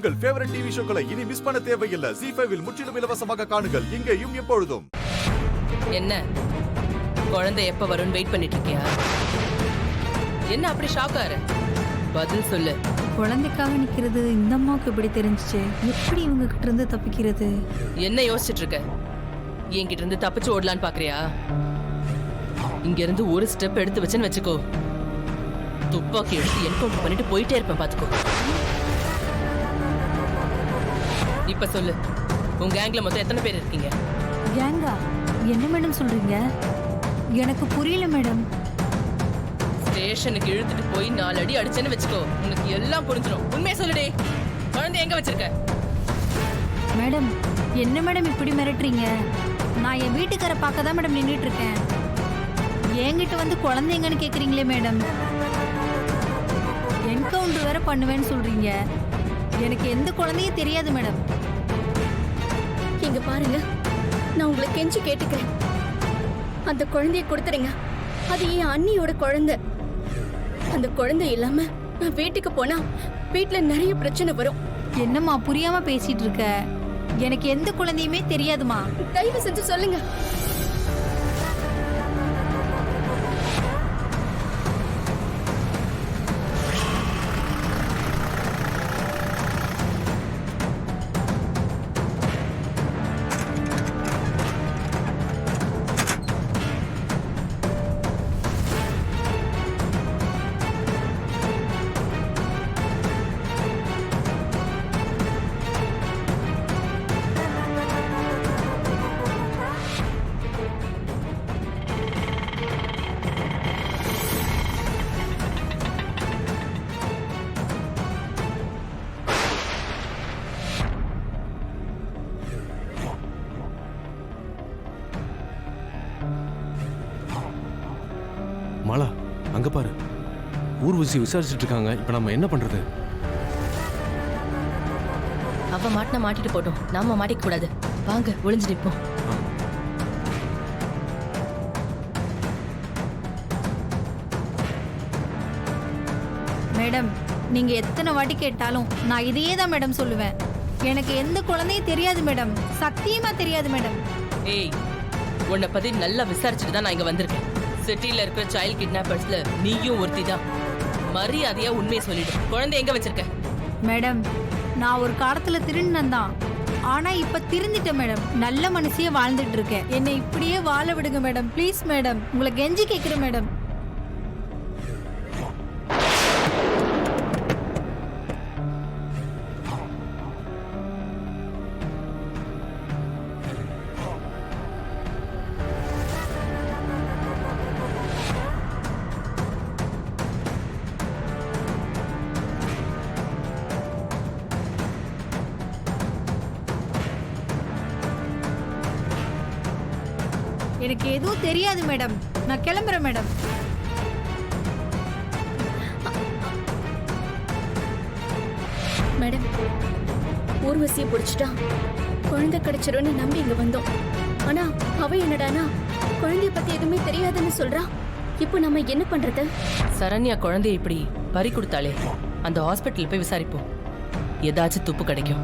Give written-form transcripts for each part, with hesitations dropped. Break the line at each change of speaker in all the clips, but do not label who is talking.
உங்கள் favourite TV ஷோக்களை இனி miss பண்ண தேவையில்லை. ZEE5 இல் முற்றிலும் இலவசமாக காணுங்கள். இங்கேயும் எப்பொழுதும்.
என்ன குழந்தை எப்ப வரும்னு வெயிட் பண்ணிட்டு இருக்கியா? என்ன அப்படி ஷாக் ஆற? பதில் சொல்லு.
குழந்தைக்காக நிக்கிறது இந்த அம்மாவுக்கு எப்படி தெரிஞ்சுச்சு? எப்படி இவங்க கிட்ட இருந்து தப்பிக்கிறது?
என்ன யோசிச்சுட்டு இருக்க? என்கிட்ட இருந்து தப்பிச்சு ஓடலான்னு பாக்குறியா? இங்க இருந்து ஒரு ஸ்டெப் எடுத்து வச்சுன்னு வச்சுக்கோ, துப்பாக்கி எடுத்து என்கவுண்டர் பண்ணிட்டு போயிட்டே இருப்பேன், பாத்துக்கோ. இப்ப சொல்லு, உங்க கேங்ல மொத்தம் எத்தனை பேர் இருக்கீங்க?
கேங்கா? என்ன மேடம் சொல்றீங்க? எனக்கு புரியல மேடம்.
ஸ்டேஷனுக்கு இழுத்துட்டு போய் 4 அடி அடிச்சேன்னு வச்சுக்கோ, உனக்கு எல்லாம் புரிஞ்சிடும். உண்மையை சொல்லுடே, குழந்தை எங்க வச்சிருக்க?
மேடம் என்ன மேடம் இப்படி மிரட்டுறீங்க? நான் என் வீட்டுக்கார பார்க்க தான் மேடம் நின்றுட்டு இருக்கேன். என்கிட்ட வந்து குழந்தை எங்கன்னு கேக்குறீங்களே மேடம். என்கவுண்டர் வேற பண்ணுவேன்னு சொல்றீங்க. எனக்கு எந்த குழந்தையும் தெரியாது மேடம்.
இங்க பாருங்க, நான் உங்களை கெஞ்சி கேட்டுக்கிறேன், அந்த குழந்தைய கொடுத்துருங்க. அது என் அண்ணியோட குழந்தை. அந்த குழந்தை இல்லாம நான் வீட்டுக்கு போனா வீட்டுல நிறைய பிரச்சனை வரும்.
என்னம்மா புரியாம பேசிட்டு இருக்க? எனக்கு எந்த குழந்தையுமே தெரியாதுமா.
தயவு செஞ்சு சொல்லுங்க.
மாலா, அங்க பாரு, ஊர்வசி விசாரிச்சுட்டு இருக்காங்க. இப்ப நம்ம என்ன பண்றது?
அவ மாட்டினா மாட்டிட்டு போட்டோம், நாம மாட்டிக்க கூடாது. வாங்க ஒளிஞ்சு நிப்போம்.
மேடம் நீங்க எத்தனை வாட்டி கேட்டாலும் நான் இதையே தான் மேடம் சொல்லுவேன். எனக்கு எந்த குழந்தையும் தெரியாது மேடம். சத்தியமா தெரியாது மேடம்.
ஏய், உன்னை பத்தி நல்லா விசாரிச்சுட்டு தான் நான் இங்க வந்திருக்கேன். சிட்டில இருக்கிற சைல்ட் கிட்னாப்பர்ஸ்ல நீயும் ஒருத்தி தான். மரியாதையா உண்மையை சொல்லிடு, குழந்தை எங்க வச்சிருக்க?
மேடம் நான் ஒரு காலத்துல திருநன் தான், ஆனா இப்ப திருந்திட்டேன் மேடம். நல்ல மனசியே வாழ்ந்துட்டு இருக்கேன். என்னை இப்படியே வாழ விடுங்க மேடம், ப்ளீஸ் மேடம். உங்களை கெஞ்சி கேட்கிறேன் மேடம். எனக்கு எதுவும் தெரியாது மேடம். நான் கிளம்புறேன் மேடம்.
மேடம், ஊர்வசியை பிடிச்சிட்டா குழந்தை கிடைச்சிரும்னு நம்பி இங்க வந்தோம். ஆனா அவ என்னடானா குழந்தைய பத்தி எதுவுமே தெரியாதுன்னு சொல்றா. இப்போ நம்ம என்ன பண்றது?
சரண்யா குழந்தைய இப்படி பறி கொடுத்தாலே, அந்த ஹாஸ்பிட்டல் போய் விசாரிப்போம். ஏதாச்சும் துப்பு கிடைக்கும்.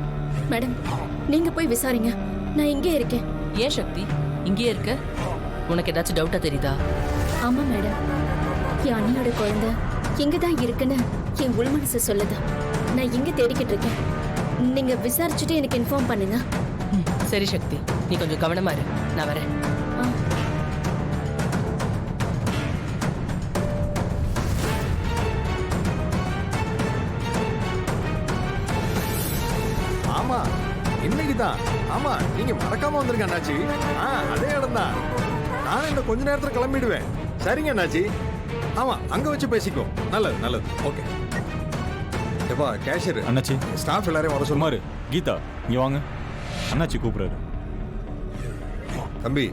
மேடம் நீங்க போய் விசாரிங்க, நான் இங்கே இருக்கேன்.
ஏன் சக்தி இங்கே இருக்க? உனக்கு ஏதாச்சும் டவுட்டா தெரியுதா?
ஆமா மேடம், என் அண்ணியோட குழந்தை எங்கதான் இருக்குன்னு என் உள் மனசு சொல்லுது. நான் இங்க தேடிக்கிட்டு இருக்கேன். நீங்க விசாரிச்சுட்டு எனக்கு இன்ஃபார்ம் பண்ணுங்க.
சரி சக்தி, நீ கொஞ்சம் கவனமா இரு, நான் வரேன்.
ஆமா, இன்னைக்குதான். ஆமா, நீங்க மறக்காம வந்திருக்க அண்ணாச்சி. அதே இடம் தான். நான் இந்த கொஞ்ச நேரத்துல கிளம்பிடுவேன். சரிங்க அண்ணாச்சி. ஆமா, அங்க வச்சு பேசிக்கோ. நல்லது நல்லது. ஓகே. எப்பா கேஷியர்
அண்ணாச்சி,
ஸ்டாஃப் எல்லாரையும் வர
சுமாரு. கீதா இங்க வாங்க, அண்ணாச்சி கூப்பிடுறாரு.
தம்பி,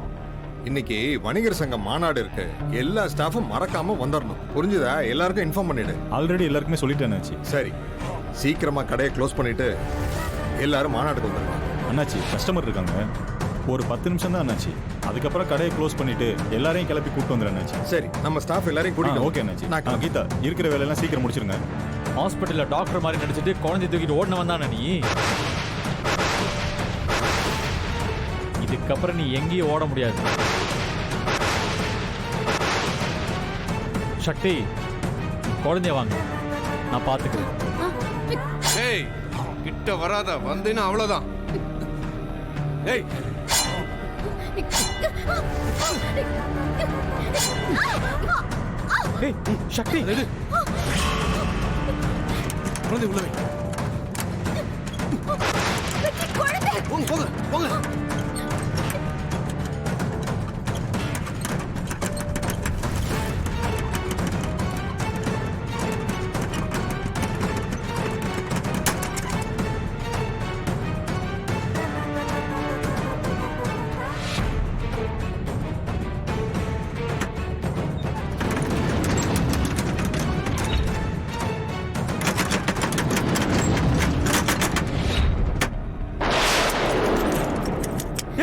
இன்னைக்கு வணிகர் சங்கம் மாநாடு இருக்கு. எல்லா ஸ்டாஃபும் மறக்காம வந்துடணும். புரிஞ்சுதா? எல்லாருக்கும் இன்ஃபார்ம் பண்ணிடு.
ஆல்ரெடி எல்லாருக்குமே சொல்லிட்டேன் அண்ணாச்சி.
சரி, சீக்கிரமா கடையை க்ளோஸ் பண்ணிட்டு எல்லாரும் மாநாட்டுக்கு வந்துருங்க.
அண்ணாச்சி கஸ்டமர் இருக்காங்க, ஒரு 10 நிமிஷம் தான் அண்ணாச்சி. அதுக்கப்புறம் கடையை க்ளோஸ் பண்ணிட்டு எல்லாரையும் கிளப்பி கூப்பிட்டு வந்துடுறேன் அண்ணாச்சி.
சரி, நம்ம ஸ்டாஃப் எல்லாரையும் கூட்டிட்டு
ஓகே அண்ணாச்சி. கீதா இருக்கிற வேலையெல்லாம் சீக்கிரம் முடிச்சிருங்க.
ஹாஸ்பிட்டல்ல டாக்டர் மாதிரி நடிச்சிட்டு குழந்தை தூக்கிட்டு ஓடின வந்தானே நீ. இதுக்கப்புறம் நீ எங்கேயும் ஓட முடியாது. சக்தி, குழந்தைய வாங்க, நான் பாத்துக்கிறேன்.
ஏய் கிட்ட வராத, வந்தேன்னா அவ்வளவுதான். ஏய்
ஏய் சக்தி,
குழந்தை உள்ள வை. போங்க போங்க போங்க.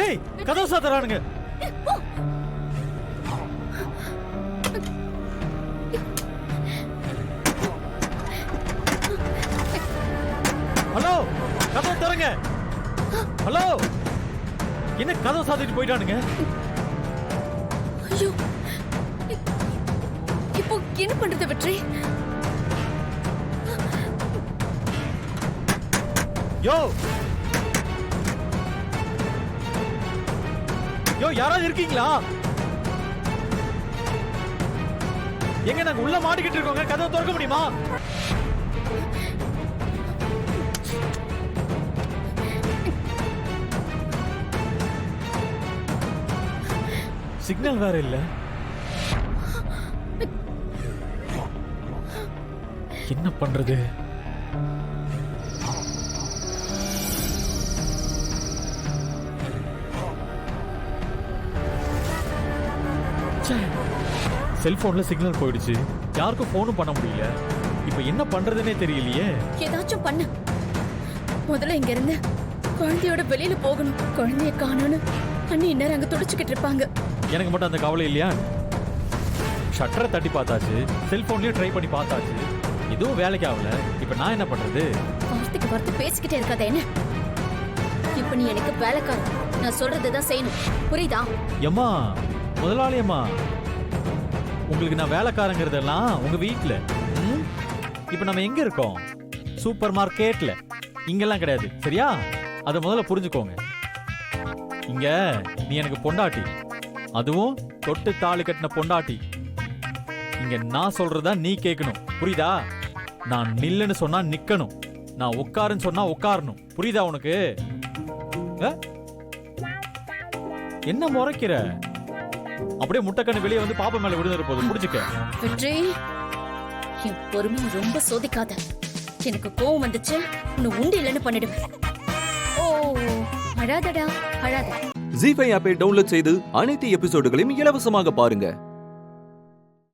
ஏய் கதவு சாத்துறானுங்க. ஹலோ, கதவு திறங்க. ஹலோ, என்ன கதவு சாத்திட்டு போயிட்டானுங்க?
ஐயோ, இப்போ என்ன பண்றது வெற்றி?
யோ யோ, யாராவது இருக்கீங்களா? எங்க நாங்க உள்ள மாட்டிக்கிட்டு இருக்கோங்க, கதவை திறக்க முடியுமா? சிக்னல் வேற இல்ல. என்ன பண்றது? செல்போன்ல சிக்னல் போயிடுச்சு, யாருக்கும் போனும் பண்ண முடியல. இப்ப என்ன பண்றதுன்னே தெரியலையே.
ஏதாச்சும் பண்ணு. முதல்ல இங்க இருந்து குழந்தையோட வெளியில போகணும். குழந்தைய காணோன்னு அண்ணி இன்னும் அங்க துடிச்சுக்கிட்டு இருப்பாங்க.
எனக்கு மட்டும் அந்த கவலை இல்லையா? ஷட்டரை தட்டி பார்த்தாச்சு, செல்போன்லயும் ட்ரை பண்ணி பார்த்தாச்சு, எதுவும் வேலைக்கு ஆகல. இப்ப நான் என்ன பண்றது?
வார்த்தைக்கு வார்த்தை பேசிக்கிட்டே இருக்காத என்ன. இப்ப நீ எனக்கு வேலைக்காரன், நான் சொல்றதுதான் செய்யணும், புரியுதா?
எம்மா முதலாளி அம்மா, உங்களுக்கு நான் வேலைக்காரங்கிறதெல்லாம் உங்க வீட்டுல. இப்ப நம்ம எங்க இருக்கோம்? சூப்பர் மார்க்கெட்ல. இங்கெல்லாம் கிடையாது, சரியா? அத முதல்ல புரிஞ்சுக்கோங்க. இங்க நீ எனக்கு பொண்டாட்டி, அதுவும் தொட்டு தாலி கட்டின பொண்டாட்டி. இங்க நான் சொல்றதா நீ கேட்கணும், புரியுதா? நான் நில்லுன்னு சொன்னா நிக்கணும், நான் உட்காருன்னு சொன்னா உட்காரணும், புரியுதா உனக்கு? என்ன முறைக்கிற? அப்படியே முட்டைக்கண்ணு வெளியே வந்து பாப்பா மேல விழுந்துற போது புடிச்சுக்க.
வெற்றி, என் பொறுமையை ரொம்ப சோதிக்காத. எனக்கு கோவம் வந்துச்சு, உன்னை உண்டு இல்லைன்னு பண்ணிடுவேன். ஓ, அழாதடா, அழாத.
ஜீ5 ஆப்பை டவுன்லோட் செய்து அனைத்து எபிசோடுகளையும் இலவசமாக பாருங்க.